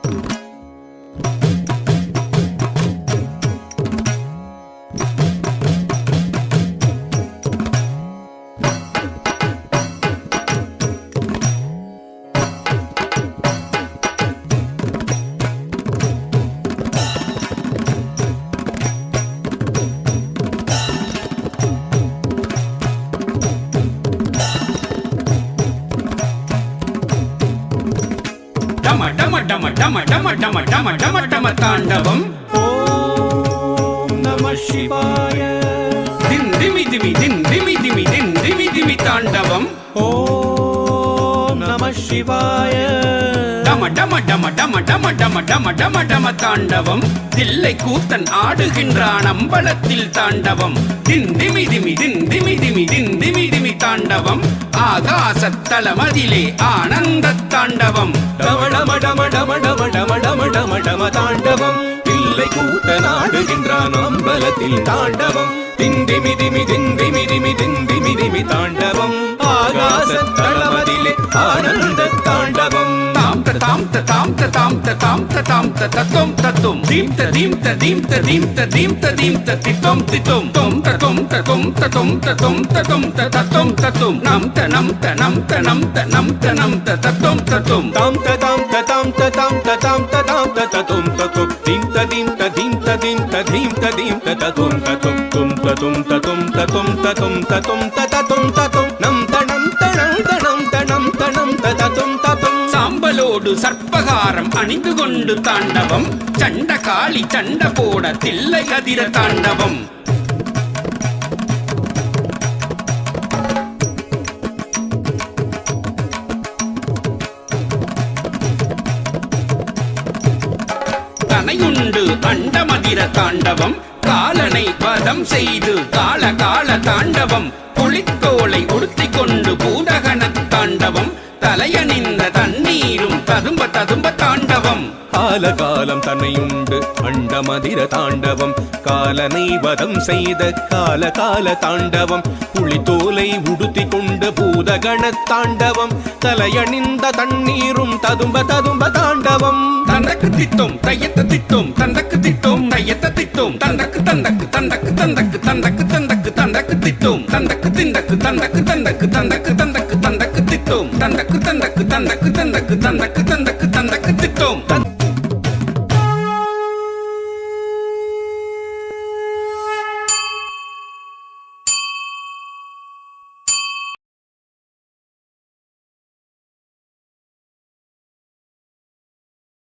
டம டம டம டம டம டம டம டம டம தாண்டவம். ஓம் நம சிவாய. தின் திமி திமி தின் திமி திமி தின் திமி திமி தாண்டவம். ஓம் நம சிவாய. டம டம டம டம டம டம டம டம டம தாண்டவம். தில்லை கூத்தன் ஆடுகின்றான் அம்பலத்தில் தாண்டவம். தின் திமி திமி தின் திமி திமி தின் திமி திமி தாண்டவம். ஆகாசத்தலமதிலே ஆனந்த தாண்டவம். டம டம டம டம டம டம டம டம டம தாண்டவம். தில்லை கூத்தன் ஆடுகின்றான் அம்பலத்தில் தாண்டவம். திந்திமி திமி திந்திமி திமி திந்திமி திமி தாண்டவம். ஆகாசத்தலமதிலே ஆனந்த தாண்டவம். தாம் தாம் தாம் தாம் தாம் தாம் தத்தும் தத்தும் தீம் தீம் தீம் தீம் தீம் தீம் தித்தும் தித்தும் தொம் தத்தும் தத்தும் தத்தும் தத்தும் தத்தும் தத்தும் தத்தும் நம் தனம் தனம் தனம் தனம் தனம் தத்தும் தத்தும் தாம் தாம் தாம் தாம் தாம் தாம் தத்தும் தத்தும் தீம் தீம் தீம் தீம் தீம் தீம் தத்தும் தத்தும் தும் தத்தும் தத்தும் தத்தும் தத்தும் தத்தும் தத்தும் தத்தும் நம் தனம் தனம் தனம் தனம் தனம் தத்தும் தத்தும். சாம்பலோடு சர்ப்பகாரம் அணிந்து கொண்டு தாண்டவம். சண்ட காளி சண்ட போட தில்லை கதிர தாண்டவம். தனையுண்டு அண்டமதிர தாண்டவம். காலனை வதம் செய்து கால கால தாண்டவம். புலித்தோலை உடுத்திக் கொண்டு பூதகன தாண்டவம். தலையணிந்த தண்ணீரும் ததும்ப ததும்ப தாண்டவம். காலகாலம் தன்னையுண்டு அண்டமதிர தாண்டவம். காலனை வதம் செய்த கால கால தாண்டவம். புலித்தோலை உடுத்திக் கொண்டு பூதகண தாண்டவம். தலையணிந்த தண்ணீரும் ததும்ப ததும்ப தாண்டவம். தந்தக்கு தித்தோம் தையத்த தித்தோம் தந்தக்கு தித்தோம் தையத்த தித்தோம் தந்தக்கு தந்தக்கு தந்தக்கு தந்தக்கு தந்தக்கு தந்தக்கு தந்தக்கு தித்தோம் தந்தக்கு திந்தக்கு தந்தக்கு தந்தக்கு தந்தக்கு தந்தக்கு தந்தக்கு தித்தோம் தந்தக்கு தந்தக்கு தந்தக்கு தந்தக்கு தந்தக்கு தந்தக்கு தந்தக்கு தித்தோம்.